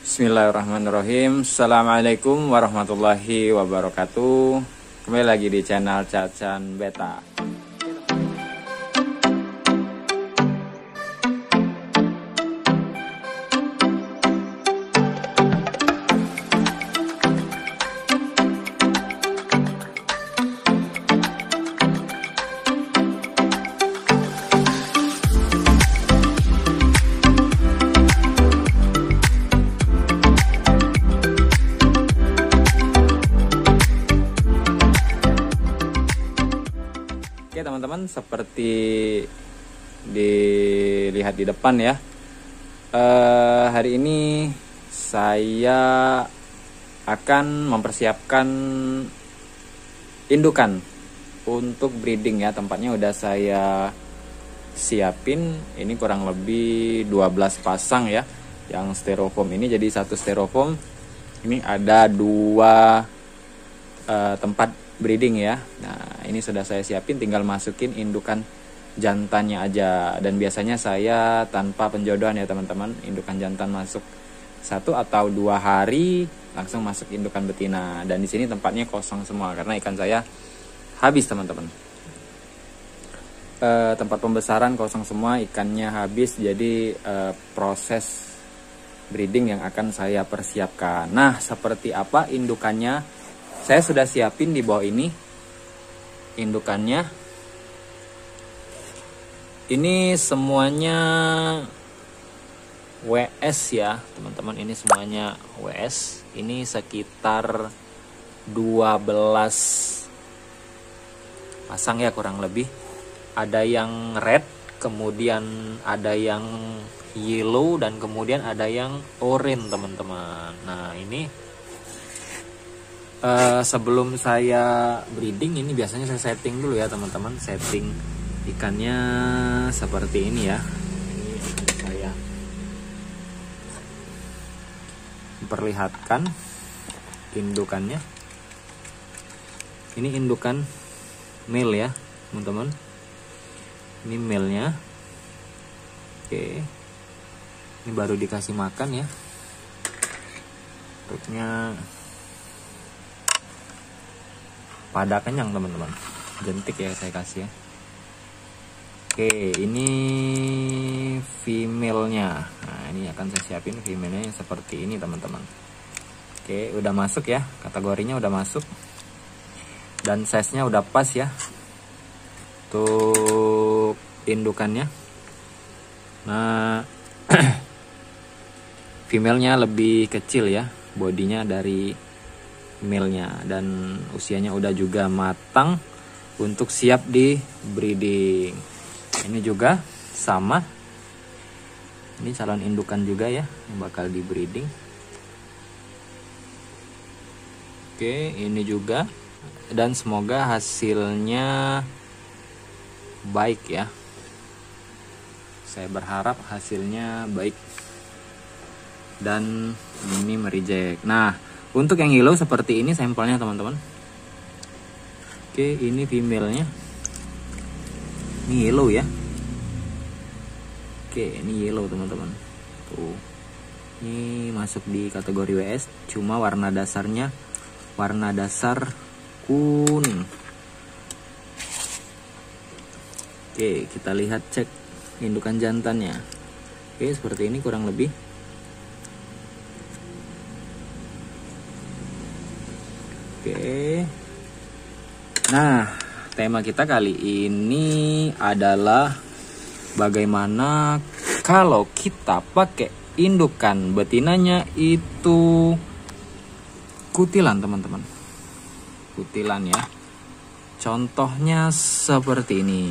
Bismillahirrahmanirrahim. Assalamualaikum warahmatullahi wabarakatuh. Kembali lagi di channel Cacan Beta. Oke teman-teman, seperti dilihat di depan ya, hari ini saya akan mempersiapkan indukan untuk breeding ya. Tempatnya udah saya siapin, ini kurang lebih 12 pasang ya, yang styrofoam ini. Jadi satu styrofoam ini ada 2 tempat breeding ya. Nah, ini sudah saya siapin, tinggal masukin indukan jantannya aja. Dan biasanya saya tanpa penjodohan ya teman-teman, indukan jantan masuk 1 atau 2 hari langsung masuk indukan betina. Dan di sini tempatnya kosong semua karena ikan saya habis teman-teman. Tempat pembesaran kosong semua, ikannya habis. Jadi proses breeding yang akan saya persiapkan. Nah, seperti apa indukannya? Saya sudah siapin di bawah ini indukannya. Ini semuanya WS ya teman-teman, ini semuanya WS. Ini sekitar 12 pasang ya kurang lebih. Ada yang red, kemudian ada yang yellow, dan kemudian ada yang orange teman-teman. Nah ini sebelum saya breeding, ini biasanya saya setting dulu ya teman-teman. Setting ikannya seperti ini ya. Ini saya memperlihatkan indukannya. Ini indukan male ya teman-teman. Ini male-nya. Oke. Ini baru dikasih makan ya. Perutnya pada kenyang teman-teman, jentik ya saya kasih ya. Oke, ini female-nya. Nah ini akan saya siapin female-nya seperti ini teman-teman. Oke, udah masuk ya, kategorinya udah masuk dan size-nya udah pas ya untuk indukannya. Nah female-nya lebih kecil ya bodinya dari male-nya, dan usianya udah juga matang untuk siap di breeding. Ini juga sama, ini calon indukan juga ya yang bakal di breeding. Oke, ini juga, dan semoga hasilnya baik ya. Saya berharap hasilnya baik dan ini mereject. Nah untuk yang yellow seperti ini sampelnya teman-teman. Oke, ini female-nya. Ini yellow ya. Oke, ini yellow teman-teman. Tuh. Ini masuk di kategori WS, cuma warna dasarnya warna dasar kuning. Oke, kita lihat cek indukan jantannya. Oke, seperti ini kurang lebih. Oke. Nah, tema kita kali ini adalah bagaimana kalau kita pakai indukan betinanya itu kutilan teman-teman. Kutilan ya. Contohnya seperti ini.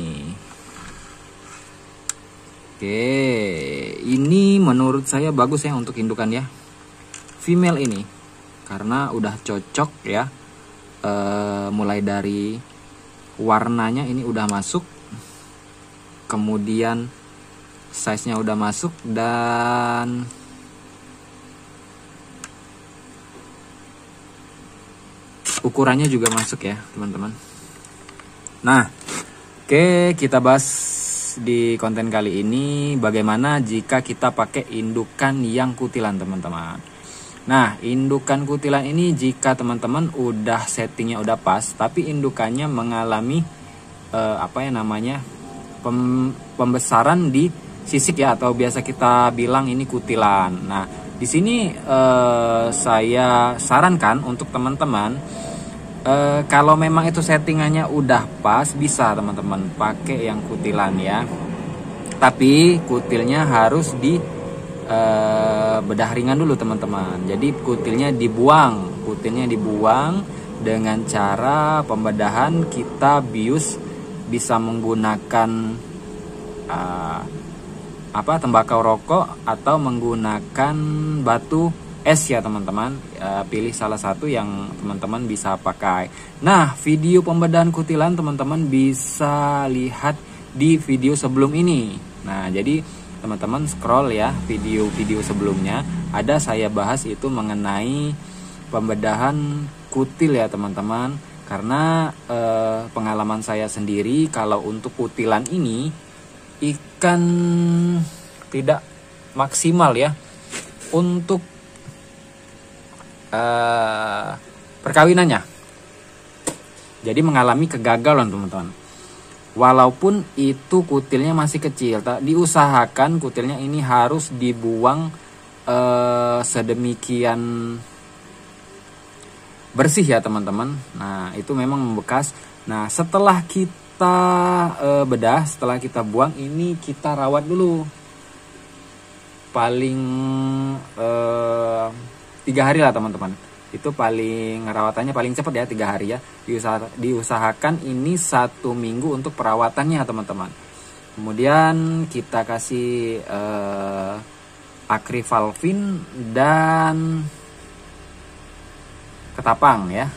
Oke, ini menurut saya bagus ya untuk indukan ya. Female ini karena udah cocok ya. Mulai dari warnanya ini udah masuk, kemudian size-nya udah masuk, dan ukurannya juga masuk ya teman-teman. Nah oke, kita bahas di konten kali ini bagaimana jika kita pakai indukan yang kutilan teman-teman. Nah, indukan kutilan ini jika teman-teman udah settingnya udah pas, tapi indukannya mengalami pembesaran di sisik ya, atau biasa kita bilang ini kutilan. Nah, di sini saya sarankan untuk teman-teman, kalau memang itu settingannya udah pas, bisa teman-teman pakai yang kutilan ya. Tapi kutilnya harus di bedah ringan dulu teman-teman. Jadi kutilnya dibuang dengan cara pembedahan kita bius bisa menggunakan tembakau rokok atau menggunakan batu es ya teman-teman. Pilih salah satu yang teman-teman bisa pakai. Nah, video pembedahan kutilan teman-teman bisa lihat di video sebelum ini. Nah, jadi teman-teman scroll ya video-video sebelumnya, ada saya bahas itu mengenai pembedahan kutil ya teman-teman. Karena pengalaman saya sendiri, kalau untuk kutilan ini ikan tidak maksimal ya untuk perkawinannya. Jadi mengalami kegagalan teman-teman. Walaupun itu kutilnya masih kecil, diusahakan kutilnya ini harus dibuang sedemikian bersih ya teman-teman. Nah, itu memang membekas. Nah, setelah kita bedah, setelah kita buang, ini kita rawat dulu. Paling 3 hari lah teman-teman. Itu paling rawatannya paling cepat ya, 3 hari ya. Diusahakan ini 1 minggu untuk perawatannya teman-teman. Kemudian kita kasih akrivalvin dan ketapang ya,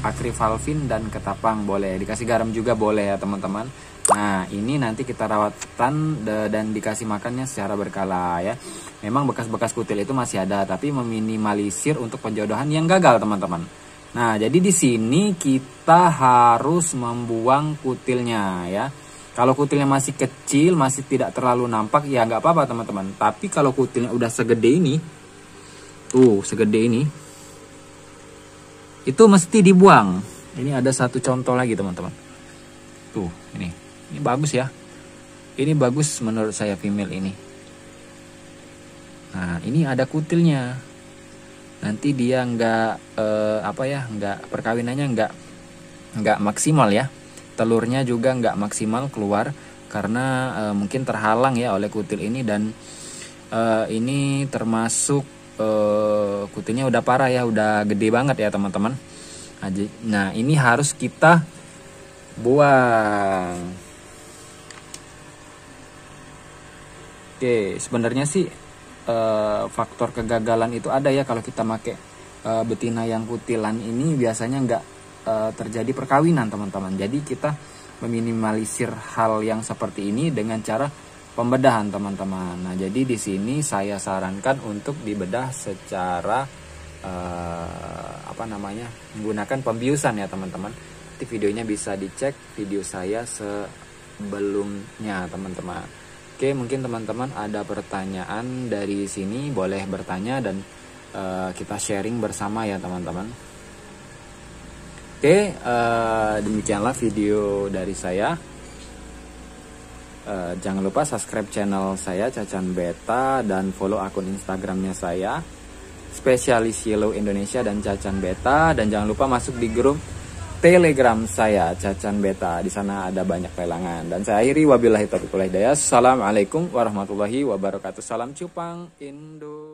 akrivalvin dan ketapang boleh, dikasih garam juga boleh ya teman-teman. Nah, ini nanti kita rawatan dan dikasih makannya secara berkala ya. Memang bekas-bekas kutil itu masih ada, tapi meminimalisir untuk penjodohan yang gagal teman-teman. Nah, jadi di sini kita harus membuang kutilnya ya. Kalau kutilnya masih kecil, masih tidak terlalu nampak ya nggak apa-apa teman-teman. Tapi kalau kutilnya udah segede ini, segede ini, itu mesti dibuang. Ini ada satu contoh lagi teman-teman. Ini bagus ya. Ini bagus menurut saya female ini. Nah, ini ada kutilnya. Nanti dia nggak perkawinannya nggak maksimal ya. Telurnya juga nggak maksimal keluar karena mungkin terhalang ya oleh kutil ini, dan ini termasuk kutilnya udah parah ya, udah gede banget ya teman-teman. Nah, ini harus kita buang. Oke, sebenarnya sih faktor kegagalan itu ada ya kalau kita pakai betina yang kutilan ini, biasanya nggak terjadi perkawinan teman-teman. Jadi kita meminimalisir hal yang seperti ini dengan cara pembedahan teman-teman. Nah, jadi di sini saya sarankan untuk dibedah secara menggunakan pembiusan ya teman-teman. Nanti videonya bisa dicek video saya sebelumnya teman-teman. Oke, mungkin teman-teman ada pertanyaan dari sini, boleh bertanya dan kita sharing bersama ya teman-teman. Oke, demikianlah video dari saya. Jangan lupa subscribe channel saya Cacan Beta dan follow akun Instagramnya saya Spesialis Yellow Indonesia dan Cacan Beta, dan jangan lupa masuk di grup Telegram saya Cacan Beta. Di sana ada banyak lelangan. Dan saya akhiri, wabillahi taufiq wal hidayah. Assalamualaikum warahmatullahi wabarakatuh. Salam cupang Indo.